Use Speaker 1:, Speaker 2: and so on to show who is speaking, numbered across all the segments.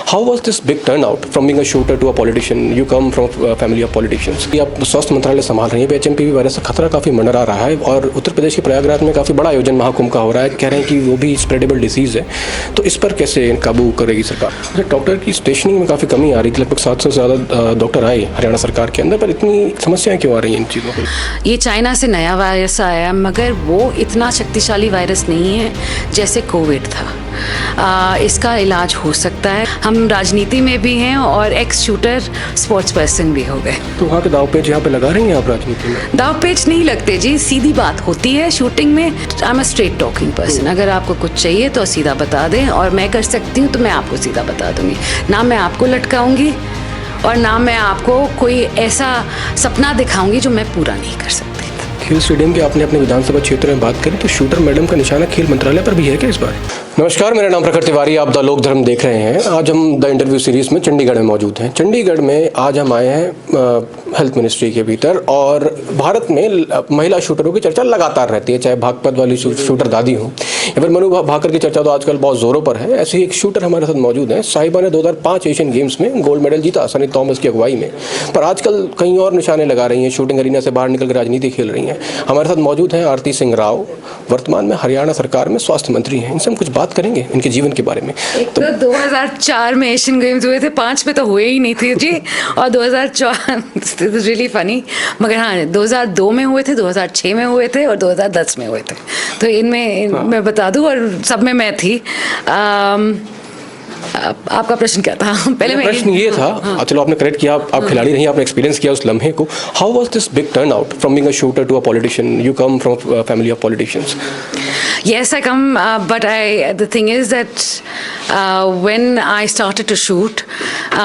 Speaker 1: How was this big turnout from being a shooter to a politician? You come from a family of politicians. आप स्वास्थ्य मंत्रालय संभाल रही हैं, HMPV virus का खतरा काफ़ी मंडरा रहा है और उत्तर प्रदेश के प्रयागराज में काफ़ी बड़ा आयोजन महाकुंभ का हो रहा है। कह रहे हैं कि वो भी स्प्रेडेबल डिसीज़ है, तो इस पर कैसे काबू करेगी सरकार? डॉक्टर की स्टेशनिंग में काफ़ी कमी आ रही थी, लगभग 700 से ज़्यादा डॉक्टर आए हरियाणा सरकार के अंदर, पर इतनी समस्याएं क्यों आ रही हैं इन चीज़ों पर?
Speaker 2: ये चाइना से नया वायरस आया, मगर वो इतना शक्तिशाली वायरस नहीं है जैसे कोविड था। इसका इलाज हो सकता है। हम राजनीति में भी हैं और एक्स शूटर स्पोर्ट्स पर्सन भी हो गए।
Speaker 1: तो वहाँ के दाव पेच यहाँ पे लगा रही हैं आप राजनीति में?
Speaker 2: दाव पेच नहीं लगते जी, सीधी बात होती है शूटिंग में। I am a straight talking person. अगर आपको कुछ चाहिए तो सीधा बता दें, और मैं कर सकती हूँ तो मैं आपको सीधा बता दूंगी। ना मैं आपको लटकाऊंगी और ना मैं आपको कोई ऐसा सपना दिखाऊंगी जो मैं पूरा नहीं कर सकती।
Speaker 1: खेल स्टेडियम की आपने अपने विधानसभा क्षेत्र में बात करी, तो शूटर मैडम का निशाना खेल मंत्रालय पर भी है क्या इस बार? नमस्कार, मेरा नाम प्रखर तिवारी, आप द लोक धर्म देख रहे हैं। आज हम द इंटरव्यू सीरीज में चंडीगढ़ में मौजूद हैं। चंडीगढ़ में आज हम आए हैं हेल्थ मिनिस्ट्री के भीतर, और भारत में महिला शूटरों की चर्चा लगातार रहती है, चाहे भागपत वाली शूटर दादी हो या फिर मनु भाकर की चर्चा तो आजकल बहुत जोरों पर है। ऐसे ही एक शूटर हमारे साथ मौजूद हैं। साहिबा ने 2005 एशियन गेम्स में गोल्ड मेडल जीता सनी थॉमस की अगुवाई में, पर आजकल कहीं और निशाने लगा रही हैं, शूटिंग अरीना से बाहर निकल कर राजनीति खेल रही हैं। हमारे साथ मौजूद हैं आरती सिंह राव, वर्तमान में हरियाणा सरकार में स्वास्थ्य मंत्री हैं। इनसे हम कुछ बात करेंगे इनके जीवन के बारे में।
Speaker 2: तो 2004 में एशियन गेम्स हुए थे, 5 में तो हुए ही नहीं थे जी, और 2004 रियली फनी, मगर हाँ 2002 में हुए थे, 2006 में हुए थे और 2010 में हुए थे। तो इनमें मैं बता दूं, और सब में मैं थी। आपका प्रश्न क्या था? पहले
Speaker 1: प्रश्न ये था, हाँ। चलो आपने करेक्ट किया, आप खिलाड़ी रही, आपने एक्सपीरियंस किया उस लम्हे को। How was this big turnout from being a shooter to a politician? You come from a family of politicians.
Speaker 2: Yes, I come, but the thing is that when I started to shoot,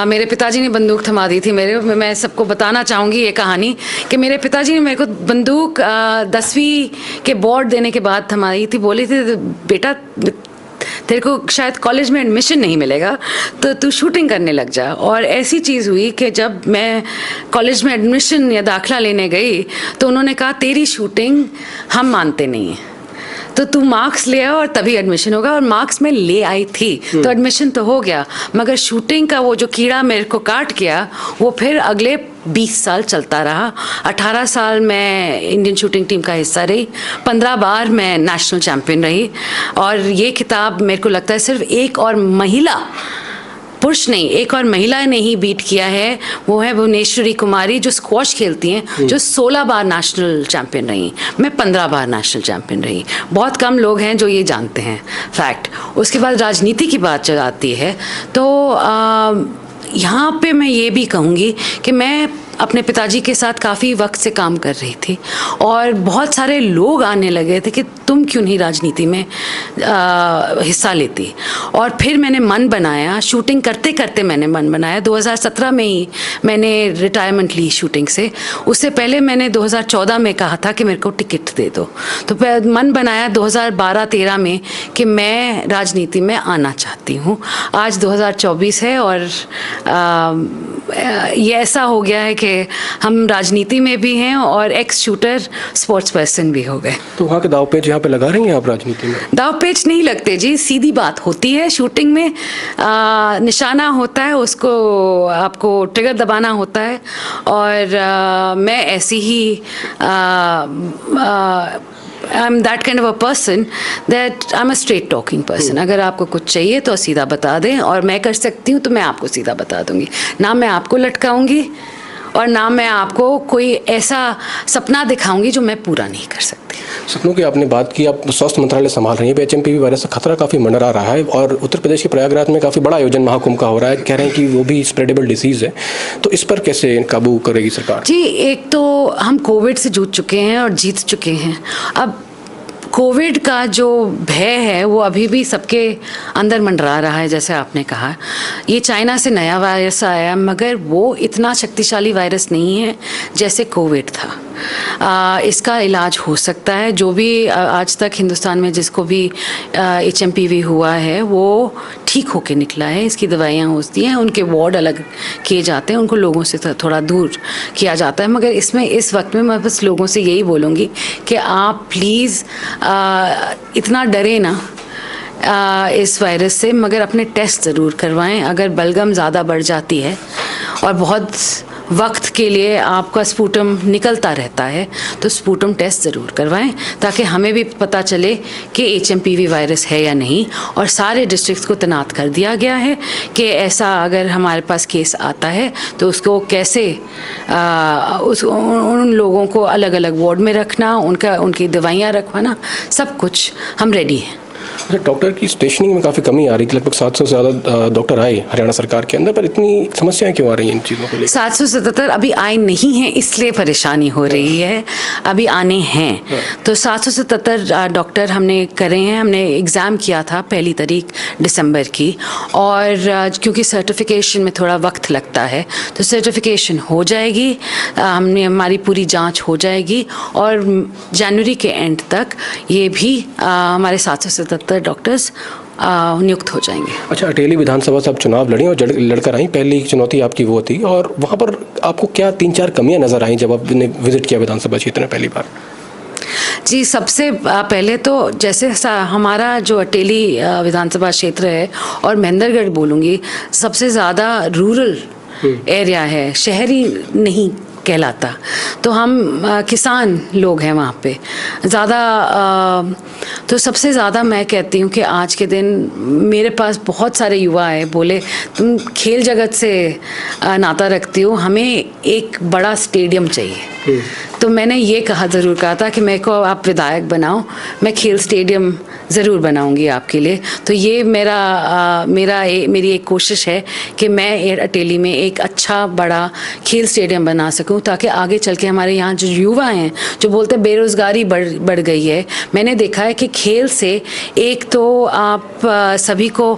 Speaker 2: मेरे पिताजी ने बंदूक थमा दी थी मेरे। मैं सबको बताना चाहूँगी ये कहानी कि मेरे पिताजी ने मेरे को बंदूक 10वीं के बोर्ड देने के बाद थमा दी थी। बोली थी, बेटा तेरे को शायद कॉलेज में एडमिशन नहीं मिलेगा तो तू शूटिंग करने लग जा। और ऐसी चीज़ हुई कि जब मैं कॉलेज में एडमिशन या दाखिला लेने गई तो उन्होंने कहा, तेरी शूटिंग हम मानते नहीं हैं, तो तू मार्क्स ले आ और तभी एडमिशन होगा। और मार्क्स में ले आई थी तो एडमिशन तो हो गया, मगर शूटिंग का वो जो कीड़ा मेरे को काट गया वो फिर अगले 20 साल चलता रहा। 18 साल मैं इंडियन शूटिंग टीम का हिस्सा रही, 15 बार मैं नेशनल चैम्पियन रही, और ये खिताब मेरे को लगता है सिर्फ एक और महिला, पुरुष नहीं, एक और महिला ने ही बीट किया है। वो है भुवनेश्वरी कुमारी, जो स्क्वॉश खेलती हैं, जो 16 बार नेशनल चैम्पियन रही। मैं 15 बार नेशनल चैम्पियन रही। बहुत कम लोग हैं जो ये जानते हैं फैक्ट। उसके बाद राजनीति की बात चल आती है तो यहाँ पे मैं ये भी कहूँगी कि मैं अपने पिताजी के साथ काफ़ी वक्त से काम कर रही थी, और बहुत सारे लोग आने लगे थे कि तुम क्यों नहीं राजनीति में हिस्सा लेती। और फिर मैंने मन बनाया, शूटिंग करते करते मैंने मन बनाया। 2017 में ही मैंने रिटायरमेंट ली शूटिंग से। उससे पहले मैंने 2014 में कहा था कि मेरे को टिकट दे दो, तो मन बनाया 2012-13 में कि मैं राजनीति में आना चाहती हूँ। आज 2024 है और ये ऐसा हो गया है कि हम राजनीति में भी हैं और एक्स शूटर स्पोर्ट्स पर्सन भी हो गए।
Speaker 1: तो वहाँ के दाव पेच यहाँ पे लगा रही हैं आप राजनीति में? दाव
Speaker 2: पेच नहीं लगते जी, सीधी बात होती है शूटिंग में। निशाना होता है, उसको आपको ट्रिगर दबाना होता है, और मैं ऐसी ही I'm that kind of a person that I'm a straight talking person. अगर आपको कुछ चाहिए तो सीधा बता दें, और मैं कर सकती हूँ तो मैं आपको सीधा बता दूंगी। ना मैं आपको लटकाऊंगी और ना मैं आपको कोई ऐसा सपना दिखाऊंगी जो मैं पूरा नहीं कर सकती।
Speaker 1: सपनों की आपने बात की, आप स्वास्थ्य मंत्रालय संभाल रही हैं, HMPV वायरस का खतरा काफ़ी मंडरा रहा है और उत्तर प्रदेश के प्रयागराज में काफ़ी बड़ा आयोजन महाकुंभ का हो रहा है। कह रहे हैं कि वो भी स्प्रेडेबल डिसीज़ है, तो इस पर कैसे काबू करेगी सरकार?
Speaker 2: जी, एक तो हम कोविड से जूझ चुके हैं और जीत चुके हैं। अब कोविड का जो भय है वो अभी भी सबके अंदर मंडरा रहा है। जैसे आपने कहा, ये चाइना से नया वायरस आया, मगर वो इतना शक्तिशाली वायरस नहीं है जैसे कोविड था। इसका इलाज हो सकता है। जो भी आज तक हिंदुस्तान में जिसको भी HMPV हुआ है वो ठीक होके निकला है। इसकी दवाइयाँ होती हैं, उनके वार्ड अलग किए जाते हैं, उनको लोगों से थोड़ा दूर किया जाता है। मगर इसमें इस वक्त में मैं बस लोगों से यही बोलूँगी कि आप प्लीज़ इतना डरे ना इस वायरस से, मगर अपने टेस्ट ज़रूर करवाएं। अगर बलगम ज़्यादा बढ़ जाती है और बहुत वक्त के लिए आपका स्पूटम निकलता रहता है तो स्पूटम टेस्ट ज़रूर करवाएं, ताकि हमें भी पता चले कि HMPV वायरस है या नहीं। और सारे डिस्ट्रिक्ट्स को तैनात कर दिया गया है कि ऐसा अगर हमारे पास केस आता है तो उसको कैसे उन लोगों को अलग अलग वार्ड में रखना, उनकी दवाइयाँ रखवाना, सब कुछ हम रेडी हैं।
Speaker 1: अच्छा, डॉक्टर की स्टेशनिंग में काफ़ी कमी आ रही थी, लगभग 700 से ज़्यादा डॉक्टर आए हरियाणा सरकार के अंदर, पर इतनी समस्याएं क्यों आ रही हैं इन चीज़ों को लेकर?
Speaker 2: 777 अभी आए नहीं हैं, इसलिए परेशानी हो रही है। अभी आने हैं तो 777 डॉक्टर हमने करे हैं। हमने एग्ज़ाम किया था 1 तारीख दिसंबर की, और क्योंकि सर्टिफिकेशन में थोड़ा वक्त लगता है तो सर्टिफिकेशन हो जाएगी, हमारी पूरी जाँच हो जाएगी और जनवरी के एंड तक ये भी हमारे 777 डॉक्टर्स नियुक्त हो जाएंगे।
Speaker 1: अच्छा, अटेली विधानसभा से आप चुनाव लड़ी और लड़कर आई, पहली चुनौती आपकी वो थी, और वहाँ पर आपको क्या 3-4 कमियां नज़र आई जब आपने विजिट किया विधानसभा क्षेत्र में पहली बार?
Speaker 2: जी, सबसे पहले तो जैसे हमारा जो अटेली विधानसभा क्षेत्र है, और महेंद्रगढ़ बोलूँगी, सबसे ज़्यादा रूरल एरिया है, शहरी नहीं कहलाता। तो हम किसान लोग हैं वहाँ पे ज़्यादा। तो सबसे ज़्यादा मैं कहती हूँ कि आज के दिन मेरे पास बहुत सारे युवा आए, बोले तुम खेल जगत से नाता रखती हो, हमें एक बड़ा स्टेडियम चाहिए। तो मैंने ये ज़रूर कहा था कि मेरे को आप विधायक बनाओ, मैं खेल स्टेडियम ज़रूर बनाऊंगी आपके लिए। तो ये मेरी एक कोशिश है कि मैं अटेली में एक अच्छा बड़ा खेल स्टेडियम बना सकूं, ताकि आगे चल के हमारे यहाँ जो युवा हैं जो बोलते हैं बेरोज़गारी बढ़ गई है, मैंने देखा है कि खेल से एक तो आप सभी को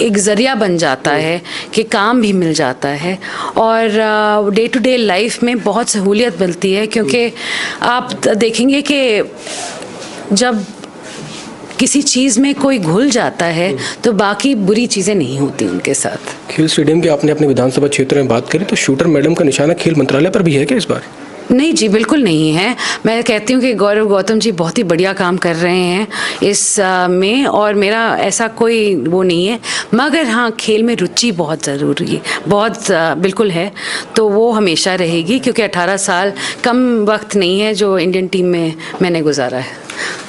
Speaker 2: एक ज़रिया बन जाता है कि काम भी मिल जाता है, और डे टू डे लाइफ में बहुत सहूलियत मिलती है। क्योंकि आप देखेंगे कि जब किसी चीज़ में कोई घुल जाता है तो बाकी बुरी चीज़ें नहीं होती उनके साथ।
Speaker 1: खेल स्टेडियम की आपने अपने विधानसभा क्षेत्र में बात करी, तो शूटर मैडम का निशाना खेल मंत्रालय पर भी है क्या इस बार?
Speaker 2: नहीं जी, बिल्कुल नहीं है। मैं कहती हूँ कि गौरव गौतम जी बहुत ही बढ़िया काम कर रहे हैं इस में, और मेरा ऐसा कोई वो नहीं है, मगर हाँ खेल में रुचि बहुत ज़रूरी है, बहुत बिल्कुल है। तो वो हमेशा रहेगी, क्योंकि 18 साल कम वक्त नहीं है जो इंडियन टीम में मैंने गुजारा है।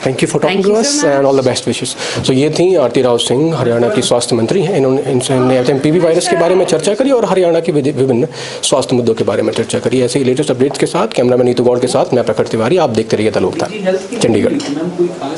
Speaker 1: Thank you for talking to us and all the best wishes. तो ये थी आरती राव सिंह, हरियाणा की स्वास्थ्य मंत्री हैं। इनसे हमने HMPV वायरस के बारे में चर्चा करी और हरियाणा के विभिन्न स्वास्थ्य मुद्दों के बारे में चर्चा करी। ऐसे ही लेटेस्ट अपडेट्स के साथ कैमरामैन नीतू गौड़ के साथ मैं प्रखर तिवारी, आप देखते रहिए द लोक, चंडीगढ़।